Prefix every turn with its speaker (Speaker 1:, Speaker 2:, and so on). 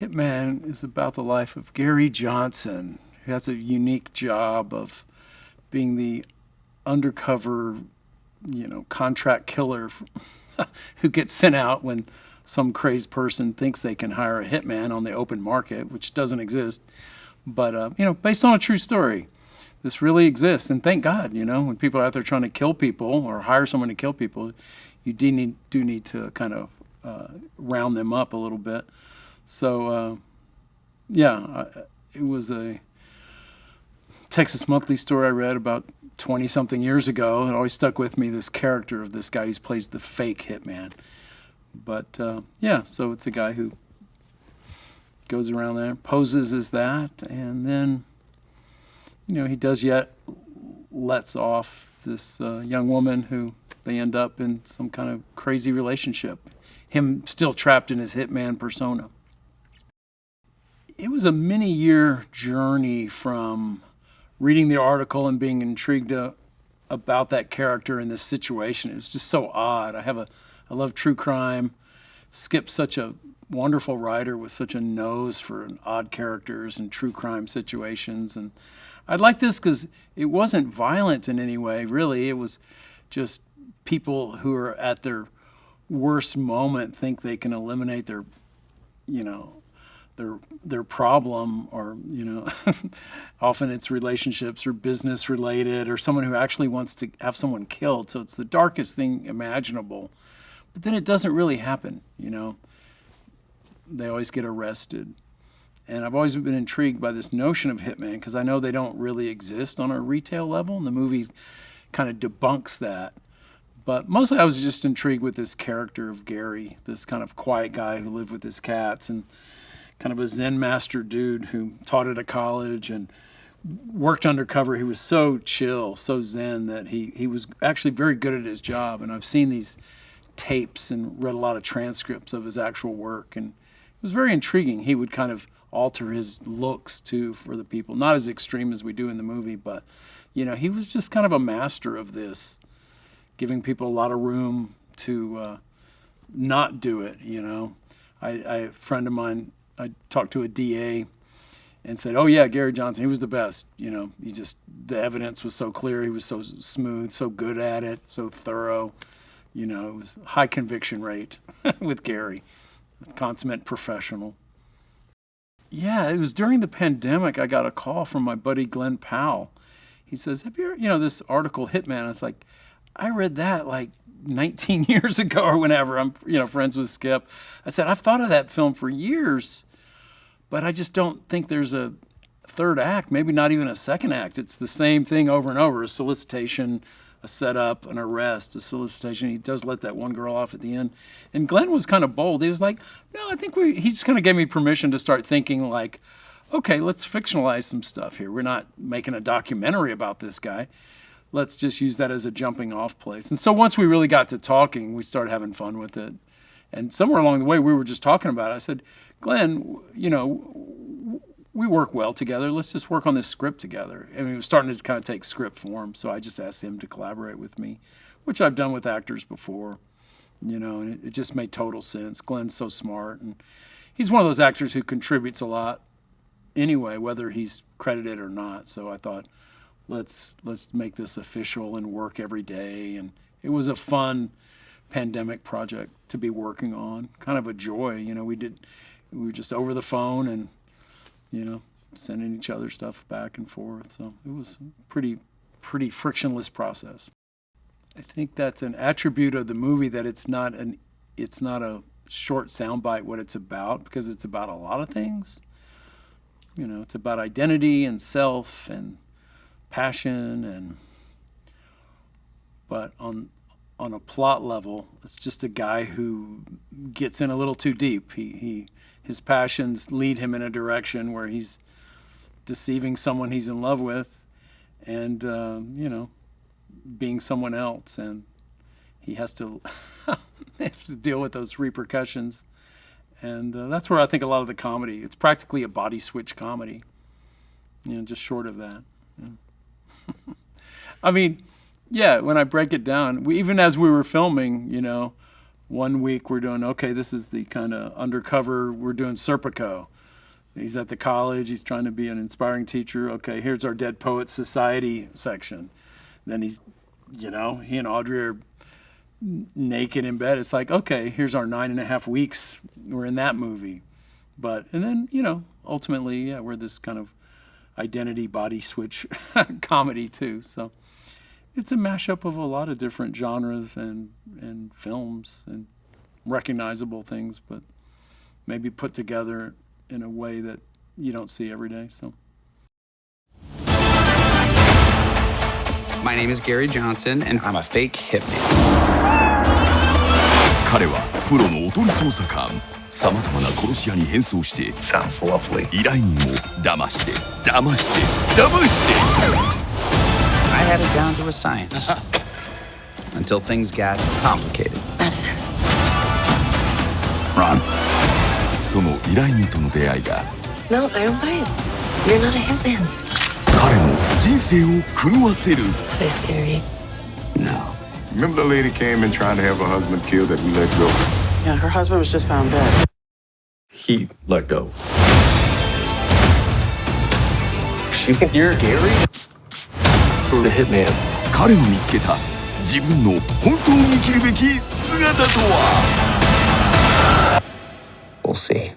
Speaker 1: Hitman is about the life of Gary Johnson, who has a unique job of being the undercover, contract killer who gets sent out when some crazed person thinks they can hire a hitman on the open market, which doesn't exist. But, based on a true story, this really exists. And thank God, when people are out there trying to kill people or hire someone to kill people, you do need to kind of round them up a little bit. So, it was a Texas Monthly story I read about 20-something years ago. It always stuck with me, this character of this guy who plays the fake hitman. But, so it's a guy who goes around there, poses as that, and then, he does yet lets off this young woman who they end up in some kind of crazy relationship, him still trapped in his hitman persona. It was a many-year journey from reading the article and being intrigued about that character in this situation. It was just so odd. I love true crime. Skip's such a wonderful writer with such a nose for odd characters and true crime situations. And I liked this because it wasn't violent in any way, really. It was just people who are at their worst moment think they can eliminate their problem, or often it's relationships or business related, or someone who actually wants to have someone killed. So it's the darkest thing imaginable, but then it doesn't really happen. They always get arrested. And I've always been intrigued by this notion of hitman because I know they don't really exist on a retail level, and the movie kind of debunks that. But mostly I was just intrigued with this character of Gary, this kind of quiet guy who lived with his cats and kind of a Zen master dude who taught at a college and worked undercover. He was so chill, so Zen, that he was actually very good at his job. And I've seen these tapes and read a lot of transcripts of his actual work, and it was very intriguing. He would kind of alter his looks too for the people, not as extreme as we do in the movie, but he was just kind of a master of this, giving people a lot of room to not do it. A friend of mine, I talked to a DA and said, "Oh yeah, Gary Johnson, he was the best. The evidence was so clear. He was so smooth, so good at it, so thorough. It was high conviction rate with Gary, a consummate professional." Yeah, it was during the pandemic I got a call from my buddy Glenn Powell. He says, "Have you heard, this article Hitman?" It's like, I read that like 19 years ago or whenever. I'm, friends with Skip. I said, "I've thought of that film for years, but I just don't think there's a third act, maybe not even a second act. It's the same thing over and over, a solicitation, a setup, an arrest, a solicitation." He does let that one girl off at the end. And Glenn was kind of bold. He was like, "No, I think he just kind of gave me permission to start thinking like, okay, let's fictionalize some stuff here. We're not making a documentary about this guy. Let's just use that as a jumping off place." And so once we really got to talking, we started having fun with it. And somewhere along the way, we were just talking about it. I said, "Glenn, we work well together. Let's just work on this script together." I mean, it was starting to kind of take script form. So I just asked him to collaborate with me, which I've done with actors before, and it just made total sense. Glenn's so smart, and he's one of those actors who contributes a lot anyway, whether he's credited or not. So I thought, let's make this official and work every day. And it was a fun pandemic project to be working on, kind of a joy. We were just over the phone and, sending each other stuff back and forth. So it was a pretty frictionless process. I think that's an attribute of the movie, that it's not a short soundbite what it's about, because it's about a lot of things. It's about identity and self and passion, but on a plot level, it's just a guy who gets in a little too deep. His passions lead him in a direction where he's deceiving someone he's in love with, and being someone else, and he has to deal with those repercussions. And that's where I think a lot of the comedy, it's practically a body switch comedy, just short of that. Yeah. I mean, yeah, when I break it down, even as we were filming, one week we're doing, okay, this is the kind of undercover, we're doing Serpico. He's at the college, he's trying to be an inspiring teacher. Okay, here's our Dead Poets Society section. Then he's, he and Audrey are naked in bed. It's like, okay, here's our 9.5 weeks. We're in that movie. And then, ultimately, yeah, we're this kind of identity body switch comedy too. So it's a mashup of a lot of different genres and films and recognizable things, but maybe put together in a way that you don't see every day. So.
Speaker 2: My name is Gary Johnson, and I'm a fake hitman.
Speaker 3: 彼はプロのおとり捜査官。さまざまな殺し屋に変装して、依頼人を騙して。
Speaker 2: I had it down to a science until things got complicated.
Speaker 4: Madison.
Speaker 3: Ron. その依頼人との出会いが
Speaker 4: No, I don't buy it. You're not a hitman.
Speaker 3: 彼の人生を狂わせる
Speaker 4: That is scary.
Speaker 2: No.
Speaker 5: Remember the lady came in trying to have her husband killed that we let go?
Speaker 6: Yeah, her husband was just found dead.
Speaker 7: He let go. You think you're Gary? I'm the hitman.
Speaker 3: 彼の見つけた自分の本当に生きるべき姿とは
Speaker 2: We'll see.